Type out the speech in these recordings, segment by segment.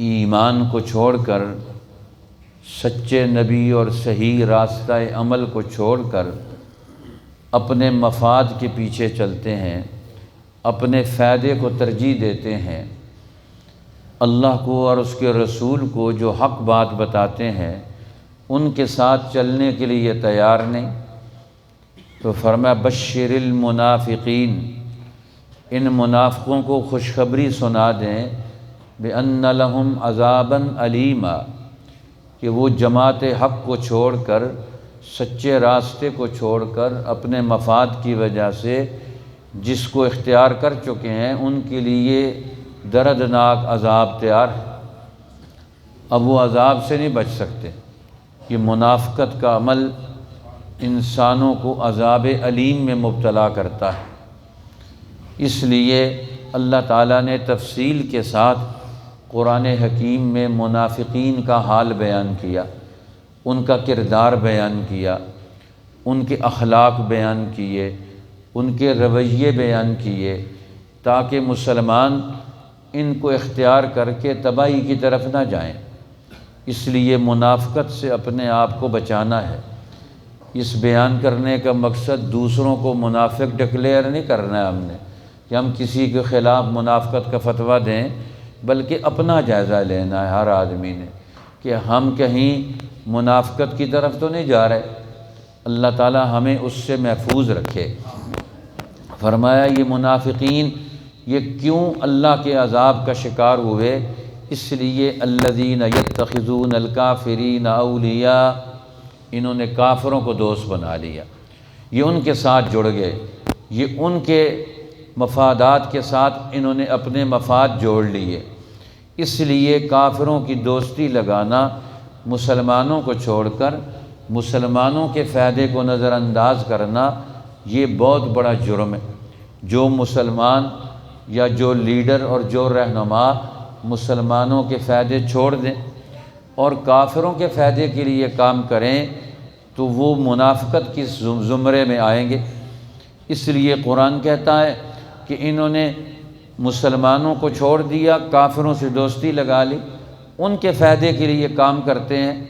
ایمان کو چھوڑ کر، سچے نبی اور صحیح راستہ عمل کو چھوڑ کر اپنے مفاد کے پیچھے چلتے ہیں، اپنے فائدے کو ترجیح دیتے ہیں، اللہ کو اور اس کے رسول کو جو حق بات بتاتے ہیں ان کے ساتھ چلنے کے لیے تیار نہیں، تو فرمایا بشر المنافقین، ان منافقوں کو خوشخبری سنا دیں بأن لہم عذابا علیما، کہ وہ جماعت حق کو چھوڑ کر، سچے راستے کو چھوڑ کر اپنے مفاد کی وجہ سے جس کو اختیار کر چکے ہیں ان کے لیے دردناک عذاب تیار ہے۔ اب وہ عذاب سے نہیں بچ سکتے۔ یہ منافقت کا عمل انسانوں کو عذاب علیم میں مبتلا کرتا ہے۔ اس لیے اللہ تعالیٰ نے تفصیل کے ساتھ قرآن حکیم میں منافقین کا حال بیان کیا، ان کا کردار بیان کیا، ان کے اخلاق بیان کیے، ان کے رویے بیان کیے، تاکہ مسلمان ان کو اختیار کر کے تباہی کی طرف نہ جائیں۔ اس لیے منافقت سے اپنے آپ کو بچانا ہے۔ اس بیان کرنے کا مقصد دوسروں کو منافق ڈکلیئر نہیں کرنا ہے ہم نے، کہ ہم کسی کے خلاف منافقت کا فتویٰ دیں، بلکہ اپنا جائزہ لینا ہے ہر آدمی نے کہ ہم کہیں منافقت کی طرف تو نہیں جا رہے۔ اللہ تعالیٰ ہمیں اس سے محفوظ رکھے۔ فرمایا یہ منافقین یہ کیوں اللہ کے عذاب کا شکار ہوئے؟ اس لیے الذین یتخذون الکافرین اولیاء، انہوں نے کافروں کو دوست بنا لیا، یہ ان کے ساتھ جڑ گئے، یہ ان کے مفادات کے ساتھ انہوں نے اپنے مفاد جوڑ لیے۔ اس لیے کافروں کی دوستی لگانا، مسلمانوں کو چھوڑ کر مسلمانوں کے فائدے کو نظر انداز کرنا، یہ بہت بڑا جرم ہے۔ جو مسلمان یا جو لیڈر اور جو رہنما مسلمانوں کے فائدے چھوڑ دیں اور کافروں کے فائدے کے لیے کام کریں تو وہ منافقت کی زمرے میں آئیں گے۔ اس لیے قرآن کہتا ہے کہ انہوں نے مسلمانوں کو چھوڑ دیا، کافروں سے دوستی لگا لی، ان کے فائدے کے لیے کام کرتے ہیں،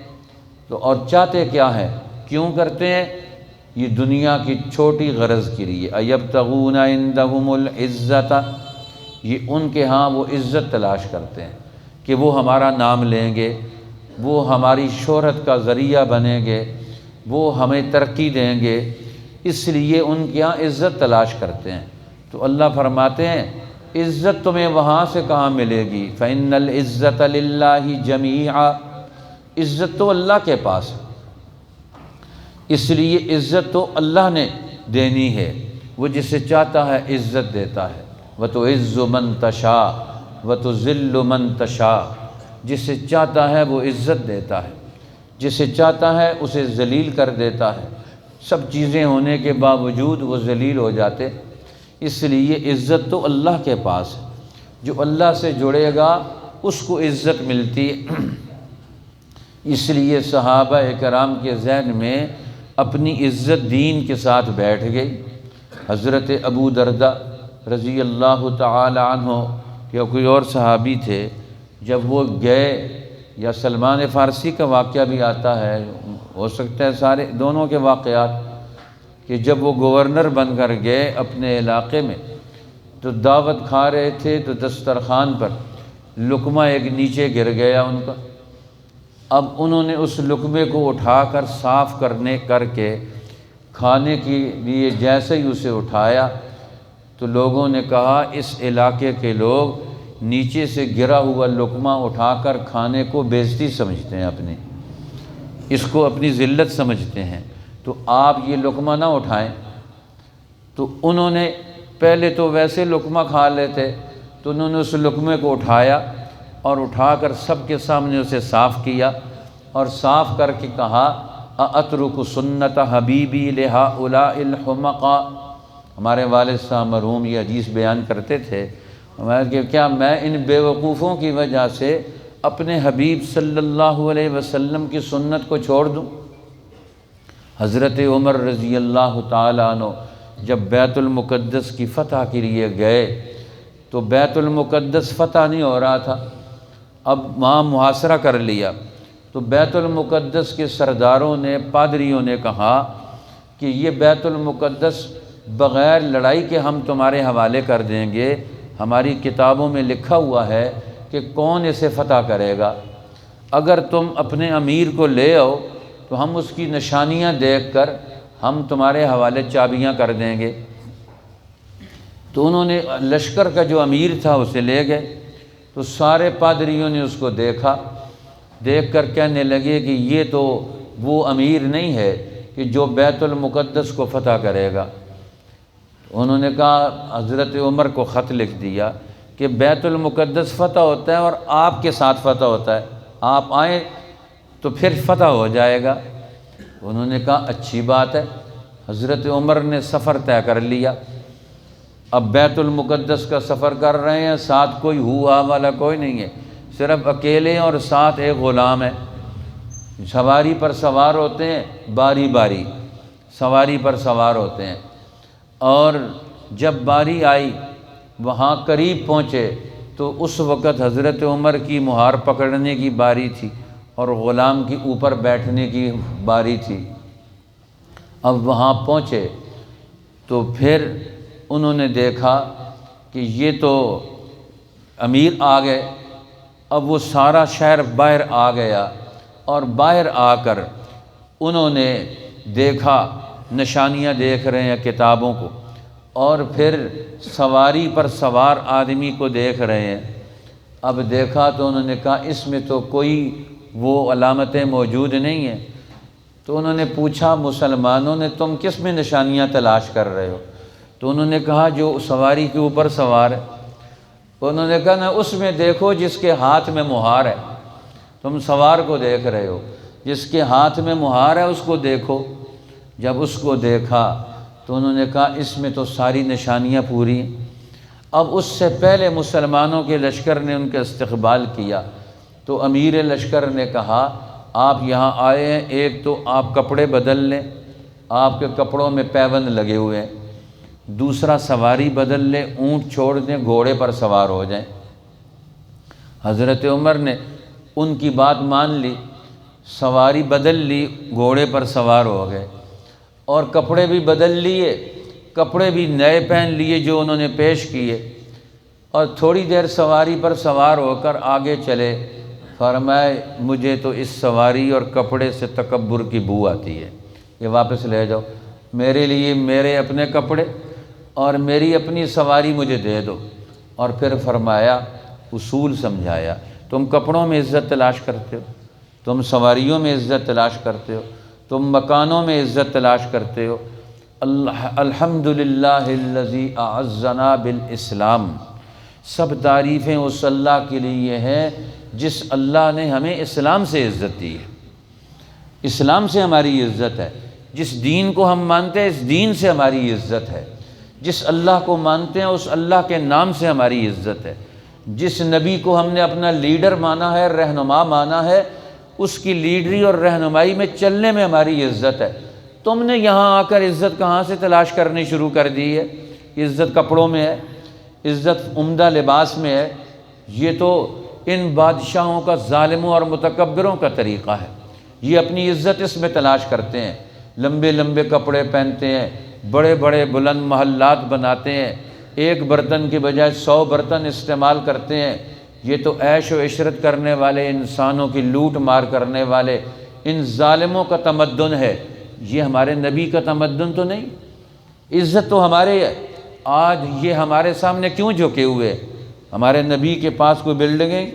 تو اور چاہتے کیا ہے، کیوں کرتے ہیں؟ یہ دنیا کی چھوٹی غرض کے لیے۔ ایبتغون عندہم العزت، یہ ان کے ہاں وہ عزت تلاش کرتے ہیں کہ وہ ہمارا نام لیں گے، وہ ہماری شہرت کا ذریعہ بنیں گے، وہ ہمیں ترقی دیں گے، اس لیے ان کے ہاں عزت تلاش کرتے ہیں۔ تو اللہ فرماتے ہیں عزت تمہیں وہاں سے کہاں ملے گی؟ فإن العزت للہ جمیعا، عزت تو اللہ کے پاس ہے، اس لیے عزت تو اللہ نے دینی ہے، وہ جسے چاہتا ہے عزت دیتا ہے۔ وتعز من تشاء وتذل من تشاء، جسے چاہتا ہے وہ عزت دیتا ہے، جسے چاہتا ہے اسے ذلیل کر دیتا ہے۔ سب چیزیں ہونے کے باوجود وہ ذلیل ہو جاتے، اس لیے عزت تو اللہ کے پاس ہے۔ جو اللہ سے جڑے گا اس کو عزت ملتی ہے۔ اس لیے صحابہ کرام کے ذہن میں اپنی عزت دین کے ساتھ بیٹھ گئی۔ حضرت ابو درداء رضی اللہ تعالی عنہ یا کوئی اور صحابی تھے، جب وہ گئے، یا سلمان فارسی کا واقعہ بھی آتا ہے، ہو سکتا ہے سارے دونوں کے واقعات، کہ جب وہ گورنر بن کر گئے اپنے علاقے میں تو دعوت کھا رہے تھے، تو دسترخوان پر لقمہ ایک نیچے گر گیا ان کا۔ اب انہوں نے اس لقمے کو اٹھا کر صاف کر کے کھانے کے لیے جیسے ہی اسے اٹھایا تو لوگوں نے کہا اس علاقے کے لوگ نیچے سے گرا ہوا لقمہ اٹھا کر کھانے کو بےعزتی سمجھتے ہیں، اپنی اس کو اپنی ذلت سمجھتے ہیں، تو آپ یہ لقمہ نہ اٹھائیں۔ تو انہوں نے پہلے تو ویسے لقمہ کھا لیتے، تو انہوں نے اس لقمے کو اٹھایا اور اٹھا کر سب کے سامنے اسے صاف کیا، اور صاف کر کے کہا اَأَتْرُكُ سُنَّةَ حَبِيبِي لِهَٰؤُلَاءِ الْحُمَقَاءِ۔ ہمارے والد صاحب مرحوم یہ حدیث بیان کرتے تھے کہ کیا میں ان بیوقوفوں کی وجہ سے اپنے حبیب صلی اللہ علیہ وسلم کی سنت کو چھوڑ دوں؟ حضرت عمر رضی اللہ تعالیٰ عنہ جب بیت المقدس کی فتح کے لیے گئے تو بیت المقدس فتح نہیں ہو رہا تھا، اب وہاں محاصرہ کر لیا تو بیت المقدس کے سرداروں نے، پادریوں نے کہا کہ یہ بیت المقدس بغیر لڑائی کے ہم تمہارے حوالے کر دیں گے، ہماری کتابوں میں لکھا ہوا ہے کہ کون اسے فتح کرے گا، اگر تم اپنے امیر کو لے آؤ تو ہم اس کی نشانیاں دیکھ کر ہم تمہارے حوالے چابیاں کر دیں گے۔ تو انہوں نے لشکر کا جو امیر تھا اسے لے گئے، تو سارے پادریوں نے اس کو دیکھا، دیکھ کر کہنے لگے کہ یہ تو وہ امیر نہیں ہے کہ جو بیت المقدس کو فتح کرے گا۔ انہوں نے کہا، حضرت عمر کو خط لکھ دیا کہ بیت المقدس فتح ہوتا ہے اور آپ کے ساتھ فتح ہوتا ہے، آپ آئیں تو پھر فتح ہو جائے گا۔ انہوں نے کہا اچھی بات ہے۔ حضرت عمر نے سفر طے کر لیا، اب بیت المقدس کا سفر کر رہے ہیں، ساتھ کوئی ہوا والا کوئی نہیں ہے، صرف اکیلے اور ساتھ ایک غلام ہے۔ سواری پر سوار ہوتے ہیں، باری باری سواری پر سوار ہوتے ہیں، اور جب باری آئی وہاں قریب پہنچے تو اس وقت حضرت عمر کی مہار پکڑنے کی باری تھی اور غلام کی اوپر بیٹھنے کی باری تھی۔ اب وہاں پہنچے تو پھر انہوں نے دیکھا کہ یہ تو امیر آ گئے، اب وہ سارا شہر باہر آ گیا، اور باہر آ کر انہوں نے دیکھا، نشانیاں دیکھ رہے ہیں کتابوں کو، اور پھر سواری پر سوار آدمی کو دیکھ رہے ہیں۔ اب دیکھا تو انہوں نے کہا اس میں تو کوئی وہ علامتیں موجود نہیں ہیں۔ تو انہوں نے پوچھا مسلمانوں نے، تم کس میں نشانیاں تلاش کر رہے ہو؟ تو انہوں نے کہا جو سواری کے اوپر سوار ہے۔ انہوں نے کہا نا اس میں دیکھو جس کے ہاتھ میں مہار ہے، تم سوار کو دیکھ رہے ہو، جس کے ہاتھ میں مہار ہے اس کو دیکھو۔ جب اس کو دیکھا تو انہوں نے کہا اس میں تو ساری نشانیاں پوری ہیں۔ اب اس سے پہلے مسلمانوں کے لشکر نے ان کا استقبال کیا، تو امیر لشکر نے کہا آپ یہاں آئے ہیں، ایک تو آپ کپڑے بدل لیں، آپ کے کپڑوں میں پیوند لگے ہوئے ہیں، دوسرا سواری بدل لیں، اونٹ چھوڑ دیں، گھوڑے پر سوار ہو جائیں۔ حضرت عمر نے ان کی بات مان لی، سواری بدل لی، گھوڑے پر سوار ہو گئے، اور کپڑے بھی بدل لیے، کپڑے بھی نئے پہن لیے جو انہوں نے پیش کیے، اور تھوڑی دیر سواری پر سوار ہو کر آگے چلے۔ فرمائے مجھے تو اس سواری اور کپڑے سے تکبر کی بو آتی ہے، یہ واپس لے جاؤ، میرے لیے میرے اپنے کپڑے اور میری اپنی سواری مجھے دے دو۔ اور پھر فرمایا، اصول سمجھایا، تم کپڑوں میں عزت تلاش کرتے ہو، تم سواریوں میں عزت تلاش کرتے ہو، تم مکانوں میں عزت تلاش کرتے ہو، الحمدللہ الذی اعزنا بالاسلام، سب تعریفیں اس اللہ کے لیے ہیں جس اللہ نے ہمیں اسلام سے عزت دی ہے۔ اسلام سے ہماری عزت ہے، جس دین کو ہم مانتے ہیں اس دین سے ہماری عزت ہے، جس اللہ کو مانتے ہیں اس اللہ کے نام سے ہماری عزت ہے، جس نبی کو ہم نے اپنا لیڈر مانا ہے، رہنما مانا ہے، اس کی لیڈری اور رہنمائی میں چلنے میں ہماری عزت ہے۔ تم نے یہاں آ کر عزت کہاں سے تلاش کرنی شروع کر دی ہے؟ عزت کپڑوں میں ہے، عزت عمدہ لباس میں ہے۔ یہ تو ان بادشاہوں کا، ظالموں اور متکبروں کا طریقہ ہے، یہ اپنی عزت اس میں تلاش کرتے ہیں، لمبے لمبے کپڑے پہنتے ہیں، بڑے بڑے بلند محلات بناتے ہیں، ایک برتن کے بجائے 100 برتن استعمال کرتے ہیں۔ یہ تو عیش و عشرت کرنے والے، انسانوں کی لوٹ مار کرنے والے ان ظالموں کا تمدن ہے، یہ ہمارے نبی کا تمدن تو نہیں۔ عزت تو ہمارے ہے، آج یہ ہمارے سامنے کیوں جھکے ہوئے؟ ہمارے نبی کے پاس کوئی بلڈنگیں،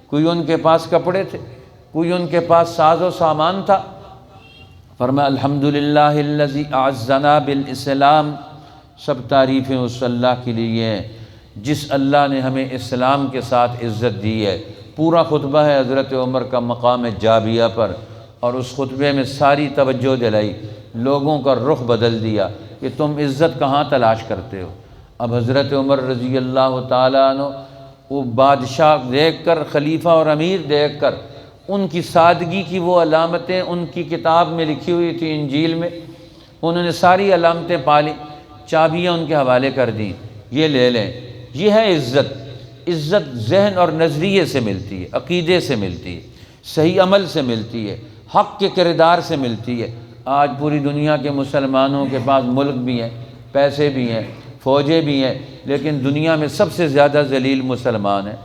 کوئی ان کے پاس کپڑے تھے، کوئی ان کے پاس ساز و سامان تھا؟ فرمایا الحمدللہ الذی اعزنا بالاسلام، سب تعریفیں اس اللہ کے لیے ہیں جس اللہ نے ہمیں اسلام کے ساتھ عزت دی ہے۔ پورا خطبہ ہے حضرت عمر کا مقام جابیہ پر، اور اس خطبے میں ساری توجہ دلائی، لوگوں کا رخ بدل دیا کہ تم عزت کہاں تلاش کرتے ہو۔ اب حضرت عمر رضی اللہ تعالیٰ عنہ وہ بادشاہ دیکھ کر، خلیفہ اور امیر دیکھ کر، ان کی سادگی کی وہ علامتیں ان کی کتاب میں لکھی ہوئی تھی، انجیل میں، انہوں نے ساری علامتیں پالی، چابیاں ان کے حوالے کر دیں، یہ لے لیں۔ یہ ہے عزت، عزت ذہن اور نظریے سے ملتی ہے، عقیدے سے ملتی ہے، صحیح عمل سے ملتی ہے، حق کے کردار سے ملتی ہے۔ آج پوری دنیا کے مسلمانوں کے پاس ملک بھی ہیں، پیسے بھی ہیں، فوجیں بھی ہیں، لیکن دنیا میں سب سے زیادہ ذلیل مسلمان ہیں۔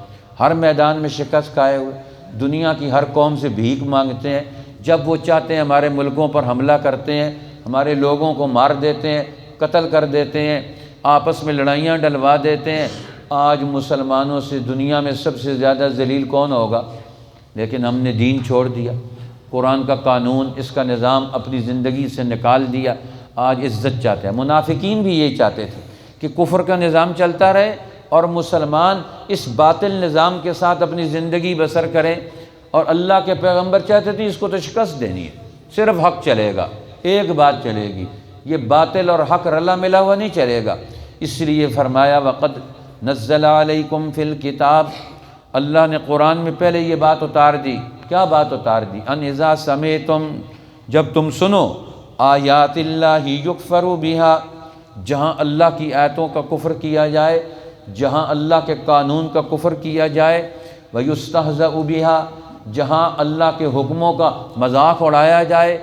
ہر میدان میں شکست کھائے ہوئے، دنیا کی ہر قوم سے بھیک مانگتے ہیں، جب وہ چاہتے ہیں ہمارے ملکوں پر حملہ کرتے ہیں، ہمارے لوگوں کو مار دیتے ہیں، قتل کر دیتے ہیں، آپس میں لڑائیاں ڈلوا دیتے ہیں۔ آج مسلمانوں سے دنیا میں سب سے زیادہ ذلیل کون ہوگا؟ لیکن ہم نے دین چھوڑ دیا، قرآن کا قانون، اس کا نظام اپنی زندگی سے نکال دیا۔ آج عزت چاہتے ہیں۔ منافقین بھی یہی چاہتے تھے کہ کفر کا نظام چلتا رہے اور مسلمان اس باطل نظام کے ساتھ اپنی زندگی بسر کریں، اور اللہ کے پیغمبر چاہتے تھے اس کو تو شکست دینی ہے، صرف حق چلے گا، ایک بات چلے گی، یہ باطل اور حق رلا ملا ہوا نہیں چلے گا۔ اس لیے فرمایا وَقَدْ نَزَّلَ عَلَيْكُمْ فِي الْكِتَابِ، اللہ نے قرآن میں پہلے یہ بات اتار دی۔ کیا بات اتار دی؟ ان اذا سمعتم، جب تم سنو، آیات اللہ یکفر بہا، جہاں اللہ کی آیتوں کا کفر کیا جائے، جہاں اللہ کے قانون کا کفر کیا جائے، ویستہزأ بہا، جہاں اللہ کے حکموں کا مذاق اڑایا جائے،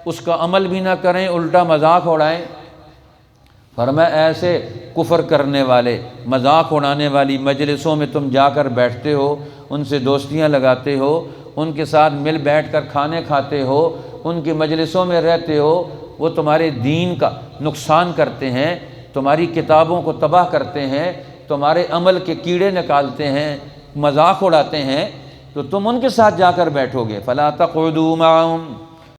اس کا عمل بھی نہ کریں، الٹا مذاق اڑائیں۔ فرمایا ایسے کفر کرنے والے، مذاق اڑانے والی مجلسوں میں تم جا کر بیٹھتے ہو، ان سے دوستیاں لگاتے ہو، ان کے ساتھ مل بیٹھ کر کھانے کھاتے ہو، ان کی مجلسوں میں رہتے ہو، وہ تمہارے دین کا نقصان کرتے ہیں، تمہاری کتابوں کو تباہ کرتے ہیں، تمہارے عمل کے کیڑے نکالتے ہیں، مذاق اڑاتے ہیں، تو تم ان کے ساتھ جا کر بیٹھو گے۔ فَلَا تَقْعُدُوا مَعَهُمْ،